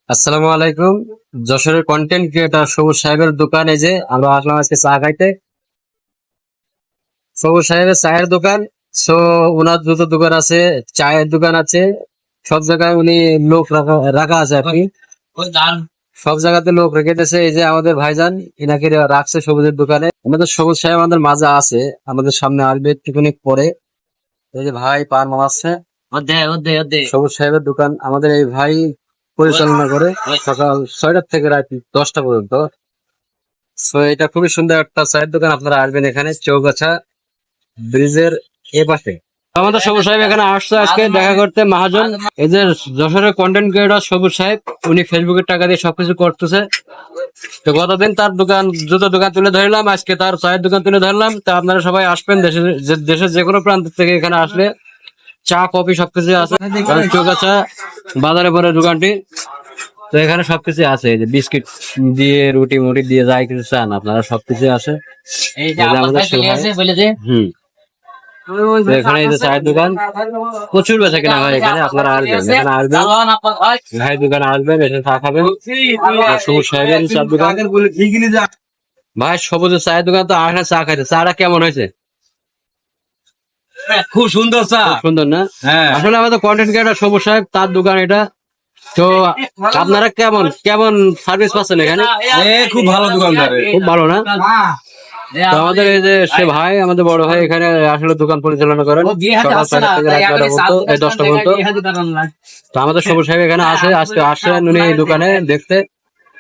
আসসালামু আলাইকুম। যশোরের কন্টেন্ট ক্রিয়েটর সবুজ সাহেবের দোকান। এই যে আমরা আসলাম আজকে চা খাইতে। সবুজ সাহেবের চায়ের দোকান। সো ওনার জুতোর দোকান আছে, চায়ের দোকান আছে, সব জায়গায় উনি লোক রাখা রাখা আছে আর কি। সব জায়গাতে লোক রেখে দিয়েছে। এই যে আমাদের ভাইজান ইনাকে রাখছে সবুজের দোকানে। আমাদের সবুজ সাহেব আমাদের মাঝে আছে, আমাদের সামনে আসবে একটুখানি পরে। এই যে ভাই পান মামাচ্ছে। সবুজ সাহেবের দোকান আমাদের এই ভাই পরিচালনা করে সকাল 6টা থেকে রাত 10টা পর্যন্ত। সো এটা খুবই সুন্দর একটা চায়ের দোকান। আপনারা আসবেন এখানে চৌগাছা ব্রিজের এ পাশে। আমাদের সবুজ সাহেব এখানে আসছে আজকে দেখা করতে মহাজন। এই যে যশোরের কন্টেন্ট ক্রিয়েটর সবুজ সাহেব, উনি ফেসবুকের টাকা দিয়ে সবকিছু করতেছে। তো গতদিন তার দোকান জুতো দোকান তুলে ধরলাম, আজকে তার চায়ের দোকান তুলে ধরলাম। তো আপনারা সবাই আসবেন, দেশের যে কোনো প্রান্ত থেকে এখানে আসলে চা কফি সবকিছু আছে। চৌগাছা বাজারে পরে দোকানটি। তো এখানে সবকিছু আছে, এই যে বিস্কিট দিয়ে রুটি মুটি দিয়ে যাই কিছু চান আপনারা সবকিছু আছে। এখানে এই যে চায়ের দোকান, প্রচুর বেচা কিনা হয় এখানে। আপনারা আসবেন, এখানে আসবেন, ভাই দোকানে আসবেন, এসে চা খাবেন। সবুজ সাহেবের চার দোকান। ভাই সবুজের চায়ের দোকান তো আসলে চা খাইতে। চাটা কেমন হয়েছে? খুব সুন্দর চা। খুব সুন্দর না? হ্যাঁ, আসলে আমাদের কন্টেন্ট ক্রিয়েটর সবুজ সাহেব, তার দোকান এটা। তো আপনারা কেমন কেমন সার্ভিস পাচ্ছেন এখানে? খুব ভালো দোকানদার। খুব ভালো না? তো আমাদের এই যে সে ভাই, আমাদের বড় ভাই এখানে আসলে দোকান পরিচালনা করেন সকাল 6টা থেকে রাত 12টা পর্যন্ত, এই 10টা পর্যন্ত। তো আমাদের সবুজ সাহেব এখানে আছে, আজকে আসছেন উনি এই দোকানে দেখতে।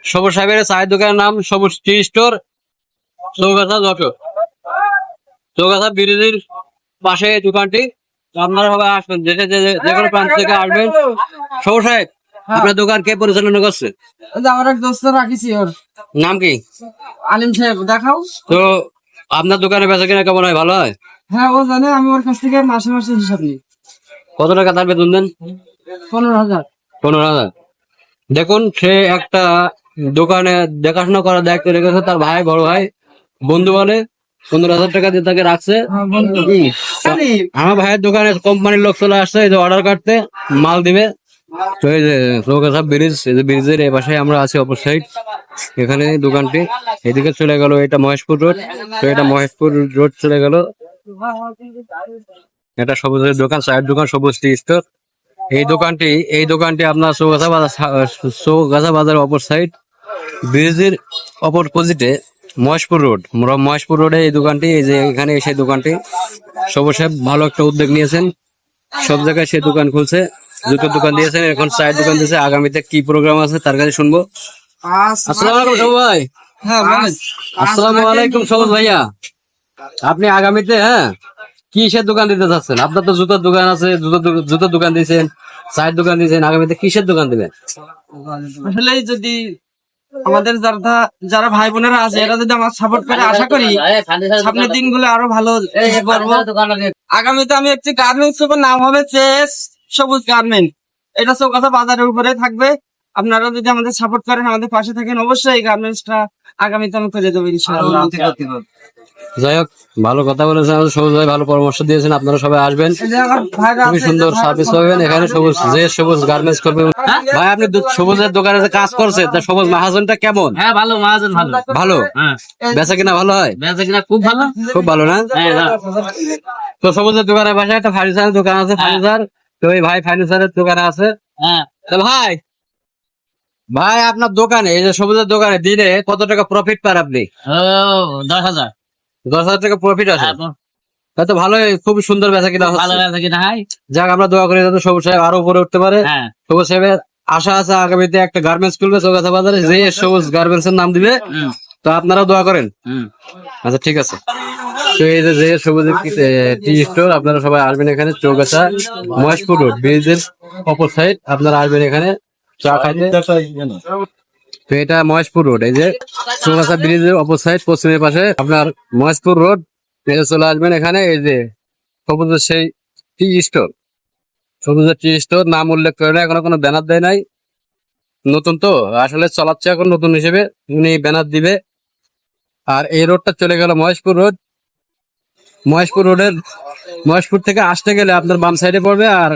সবুজ সাহেবের চায়ের দোকানের নাম সবুজ টি স্টোর, চৌগাছা যশোর। চৌগাছা ব্রিজের পাশে এই দোকানটি। তো আপনারা সবাই আসবেন, দেশে যে কোনো প্রান্ত থেকে আসবেন। সবুজ সাহেব, আপনার দোকান কে পরিচালনা করছে? আমার এক দোস্ত রাখিছি, ওর নাম কি? আলিম সাহেব। দেখাও তো আপনার দোকানে বেচা কিনা কেমন হয়? ভালো হয়? হ্যাঁ, ও জানে। আমি ওর কাছ থেকে মাসে মাসে হিসাব নিই। কত টাকা তার বেতন দেন? 15,000। 15,000। দেখুন, সে একটা দোকানে দেখাশোনা করার দায়িত্ব রেখেছে তার ভাই, বড় ভাই, বন্ধু বলে 15,000 টাকা দিয়ে তাকে রাখছে। আমার ভাইয়ের দোকানে কোম্পানির লোক চলে আসছে, এই যে অর্ডার কাটতে, মাল দিবে। তো এই যে চৌগাছা ব্রিজ, এই যে ব্রিজের এ পাশে আমরা আছি অপর সাইড। এখানে দোকানটি এদিকে চলে গেল, এটা মহেশপুর রোড। তো এটা মহেশপুর রোড চলে গেল। এটা সবুজের দোকান, চায়ের দোকান, সবুজ টি স্টোর। এই দোকানটি আপনার চৌগাছা বাজার অপর সাইড, ব্রিজের অপোজিটে মহেশপুর রোড। মহেশপুর রোডে এই দোকানটি। এই যে এখানে সেই দোকানটি সবুজ সাহেব ভালো একটা উদ্যোগ নিয়েছেন, সব জায়গায় সে দোকান খুলছে, জুতোর দোকান দিয়েছেন, এখন চায়ের দোকান দিয়েছে। আগামীতে কি প্রোগ্রাম আছে তার কাছে শুনবো। আসসালামু আলাইকুম সবুজ ভাই। হ্যাঁ, বলেন। আসসালামু আলাইকুম সবুজ ভাইয়া। আপনি আগামীতে কিসের দোকান দিতে চাচ্ছেন? আপনার তো জুতোর দোকান আছে, জুতোর দোকান দিয়েছেন, চায়ের দোকান দিয়েছেন, আগামীতে কিসের দোকান দিবেন? আসলে যদি আমাদের যারা ভাই বোনেরা আছে, এরা যদি আমার সাপোর্ট করে, আশা করি সামনের দিনগুলো আরো ভালো করবো। আগামীতে আমি একটি গার্মেন্টস এর নাম হবে চেস সবুজ গার্মেন্ট। এটা চৌগাছা বাজারের উপরে থাকবে। আপনারা যদি আমাদের সাপোর্ট করেন, আমাদের পাশে থাকেন, অবশ্যই এই গার্মেন্টসটা আগামীতে আমি করে দেবো ইনশাআল্লাহ। যাই হোক, ভালো কথা বলেছেন আমাদের সবুজ ভাই, ভালো পরামর্শ দিয়েছেন। আপনারা সবাই আসবেন, খুবই সুন্দর সার্ভিস পাবেন এখানে। সবুজ গার্মেন্টস করবে ভাই। আপনি সবুজের দোকানে যে কাজ করছেন, তা সবুজ মহাজনটা কেমন? হ্যাঁ, ভালো মহাজন, ভালো ভালো। বেচা কিনা ভালো হয়? বেচা কিনা খুব ভালো। খুব ভালো না? তো সবুজের দোকানের পাশে একটা ফার্নিচারের দোকান আছে, ফার্নিচার। তো এই ভাই ফার্নিচারের দোকানে আছে। তো ভাই আপনার দোকানে, এই যে সবুজের দোকানে দিনে কত টাকা প্রফিট পান আপনি? 10,000। 10,000 টাকা প্রফিট আছে? তো ভালো, খুব সুন্দর বেচা কিনা ভালো হচ্ছে। বেচা কিনা হয়। যাক, আমরা দোয়া করি যাতে সবুজ সাহেব আরো উপরে উঠতে পারে। সবুজ সাহেবের আশা আছে আগামীতে একটা গার্মেন্টস খুলবে চৌগাছা বাজারে, যে সবুজ গার্মেন্টস এর নাম দিবে। তো আপনারাও দোয়া করেন। আচ্ছা, ঠিক আছে। তো এই যে সবুজ টি স্টোর, আপনারা সবাই আসবেন এখানে চৌগাছা মহেশপুর রোড ব্রিজের অপর সাইড। আপনারা আসবেন এখানে চা খাইতে। তো এটা মহেশপুর রোড, এই যে চৌগাছা ব্রিজের অপর সাইড পশ্চিমের পাশে আপনার মহেশপুর রোড। চলে আসবেন এখানে, এই যে সবুজের সেই টি স্টোর। সবুজের টি স্টোর নাম উল্লেখ করে না, এখনো কোনো ব্যানার দেয় নাই, নতুন তো আসলে চালাচ্ছে এখন নতুন হিসেবে, উনি ব্যানার দিবে। আর এই রোডটা চলে গেল মহেশপুর রোড। মহেশপুর থেকে আসতে গেলে আপনার বাম সাইডে পড়বে, আর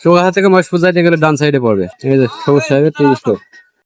চৌগাছা থেকে মহেশপুর যাইতে গেলে ডান সাইডে পড়বে। এই যে সবুজ সাহেবের টি স্টোর।